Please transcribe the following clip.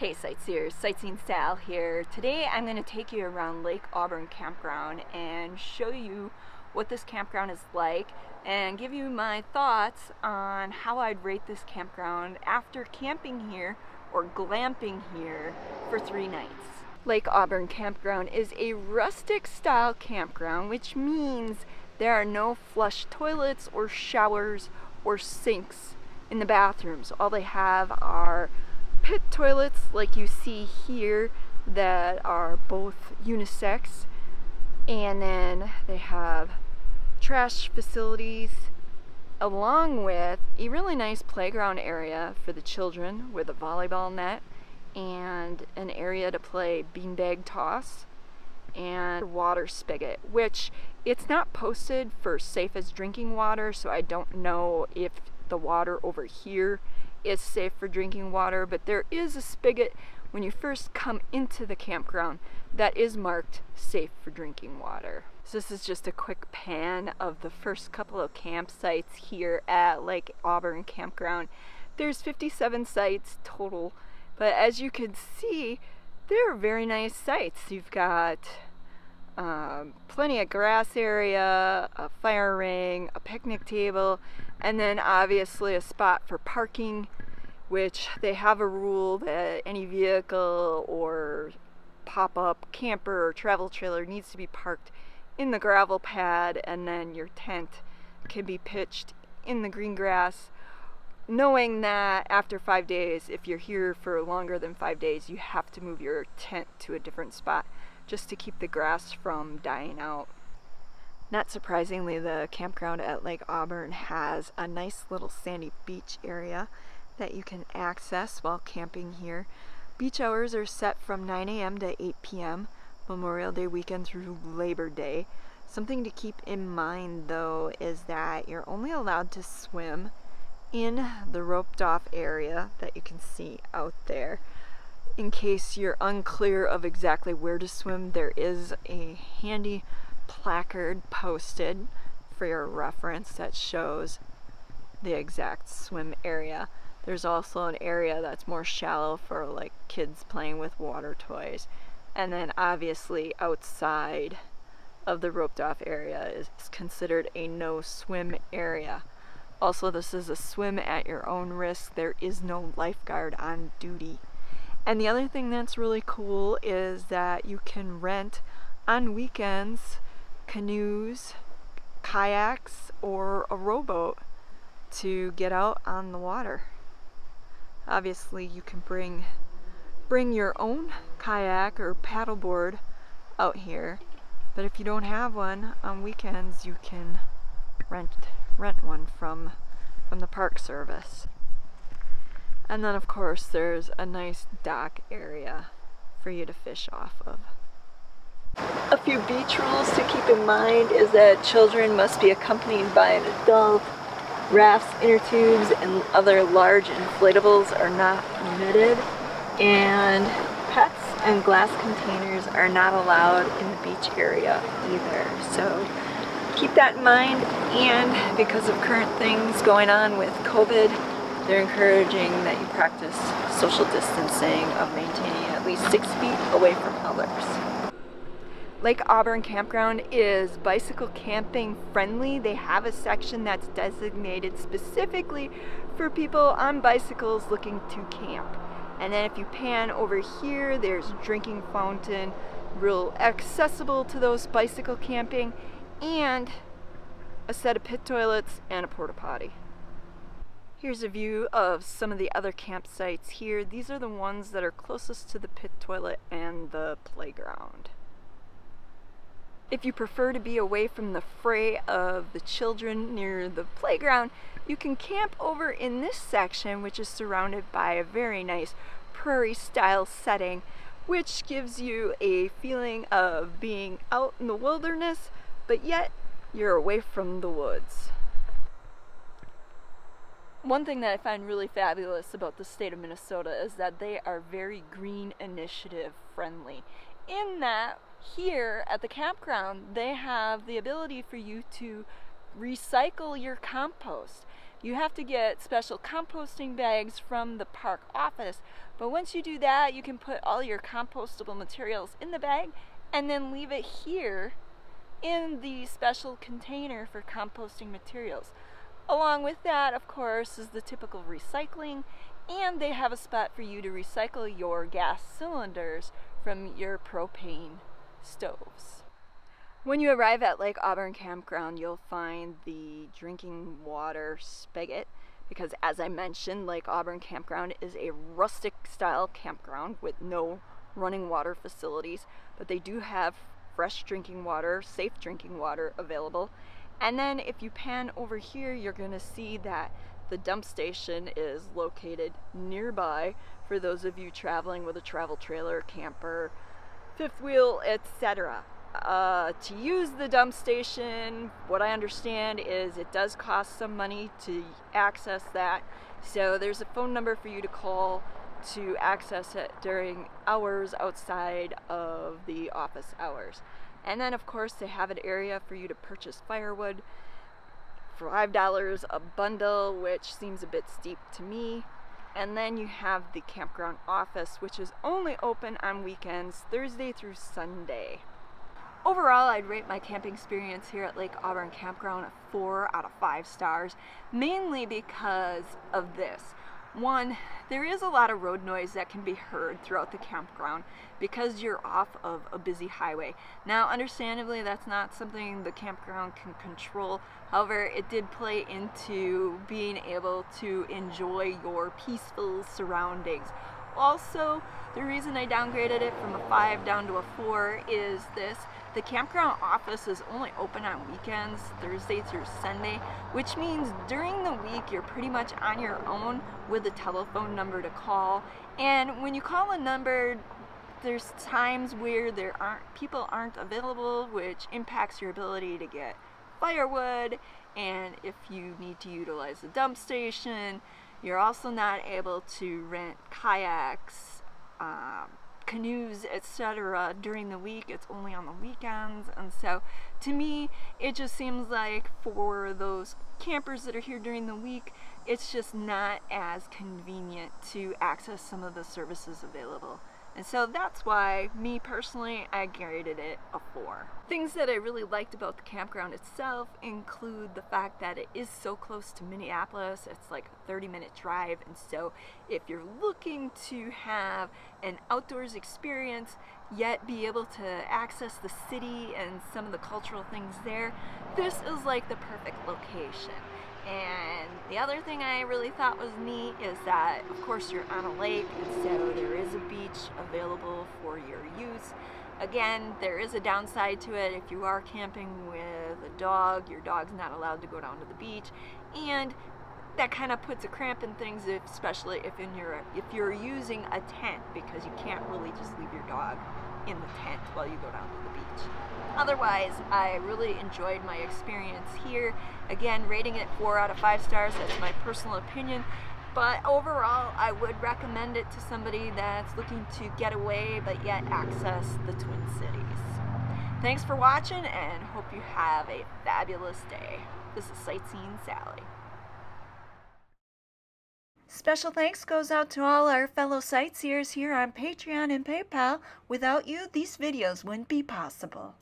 Hey sightseers, Sightseeing Sal here. Today I'm going to take you around Lake Auburn Campground and show you what this campground is like and give you my thoughts on how I'd rate this campground after camping here or glamping here for 3 nights. Lake Auburn Campground is a rustic style campground, which means there are no flush toilets or showers or sinks in the bathrooms. All they have are pit toilets like you see here that are both unisex, and then they have trash facilities along with a really nice playground area for the children with a volleyball net and an area to play beanbag toss and water spigot, which it's not posted for safe as drinking water, so I don't know if the water over here is safe for drinking water, but there is a spigot when you first come into the campground that is marked safe for drinking water. So this is just a quick pan of the first couple of campsites here at Lake Auburn Campground. There's 57 sites total, but as you can see, they're very nice sites. You've got plenty of grass area, a fire ring, a picnic table, and then obviously a spot for parking, which they have a rule that any vehicle or pop-up camper or travel trailer needs to be parked in the gravel pad, and then your tent can be pitched in the green grass, knowing that after 5 days, if you're here for longer than 5 days, you have to move your tent to a different spot just to keep the grass from dying out. Not surprisingly, the campground at Lake Auburn has a nice little sandy beach area that you can access while camping here. Beach hours are set from 9 a.m. to 8 p.m. Memorial Day weekend through Labor Day. Something to keep in mind though is that you're only allowed to swim in the roped off area that you can see out there. In case you're unclear of exactly where to swim, there is a handy placard posted for your reference that shows the exact swim area. There's also an area that's more shallow for like kids playing with water toys, and then obviously outside of the roped off area is considered a no swim area. Also, this is a swim at your own risk. There is no lifeguard on duty. And the other thing that's really cool is that you can rent on weekends canoes, kayaks, or a rowboat to get out on the water. Obviously you can bring your own kayak or paddleboard out here, but if you don't have one, on weekends you can rent one from the Park Service. And then of course there's a nice dock area for you to fish off of. A few beach rules to keep in mind is that children must be accompanied by an adult. Rafts, inner tubes, and other large inflatables are not permitted, and pets and glass containers are not allowed in the beach area either. So keep that in mind, and because of current things going on with COVID, they're encouraging that you practice social distancing of maintaining at least 6 feet away from others. Lake Auburn Campground is bicycle camping friendly. They have a section that's designated specifically for people on bicycles looking to camp. And then if you pan over here, there's a drinking fountain, real accessible to those bicycle camping, and a set of pit toilets and a porta potty. Here's a view of some of the other campsites here. These are the ones that are closest to the pit toilet and the playground. If you prefer to be away from the fray of the children near the playground, you can camp over in this section, which is surrounded by a very nice prairie style setting, which gives you a feeling of being out in the wilderness, but yet you're away from the woods. One thing that I find really fabulous about the state of Minnesota is that they are very green initiative friendly, in that here at the campground they have the ability for you to recycle your compost. You have to get special composting bags from the park office, but once you do that, you can put all your compostable materials in the bag and then leave it here in the special container for composting materials. Along with that, of course, is the typical recycling, and they have a spot for you to recycle your gas cylinders from your propane stoves. When you arrive at Lake Auburn Campground, you'll find the drinking water spigot, because as I mentioned, Lake Auburn Campground is a rustic style campground with no running water facilities, but they do have fresh drinking water, safe drinking water available. And then if you pan over here, you're going to see that the dump station is located nearby for those of you traveling with a travel trailer, camper, fifth wheel, etc. To use the dump station, what I understand is it does cost some money to access that. So there's a phone number for you to call to access it during hours outside of the office hours. And then of course they have an area for you to purchase firewood for $5 a bundle, which seems a bit steep to me. And then you have the campground office, which is only open on weekends, Thursday through Sunday. Overall, I'd rate my camping experience here at Lake Auburn Campground a 4 out of 5 stars, mainly because of this. One, there is a lot of road noise that can be heard throughout the campground because you're off of a busy highway. Now, understandably, that's not something the campground can control. However, it did play into being able to enjoy your peaceful surroundings. Also, the reason I downgraded it from a 5 down to a 4 is this. The campground office is only open on weekends, Thursday through Sunday, which means during the week you're pretty much on your own with a telephone number to call. And when you call a number, there's times where people aren't available, which impacts your ability to get firewood. And if you need to utilize the dump station, you're also not able to rent kayaks, canoes, etc. during the week. It's only on the weekends. And so to me, it just seems like for those campers that are here during the week, it's just not as convenient to access some of the services available. And so that's why, me personally, I graded it a 4. Things that I really liked about the campground itself include the fact that it is so close to Minneapolis. It's like a 30-minute drive, and so if you're looking to have an outdoors experience yet be able to access the city and some of the cultural things there, this is like the perfect location. And the other thing I really thought was neat is that, of course, you're on a lake, and so there is a beach available for your use. Again, there is a downside to it. If you are camping with a dog, your dog's not allowed to go down to the beach, and that kind of puts a cramp in things, especially if you're using a tent, because you can't really just leave your dog in the tent while you go down to the beach. Otherwise, I really enjoyed my experience here. Again, rating it 4 out of 5 stars. That's my personal opinion. But overall, I would recommend it to somebody that's looking to get away but yet access the Twin Cities. Thanks for watching, and hope you have a fabulous day. This is Sightseeing Sally. Special thanks goes out to all our fellow sightseers here on Patreon and PayPal. Without you, these videos wouldn't be possible.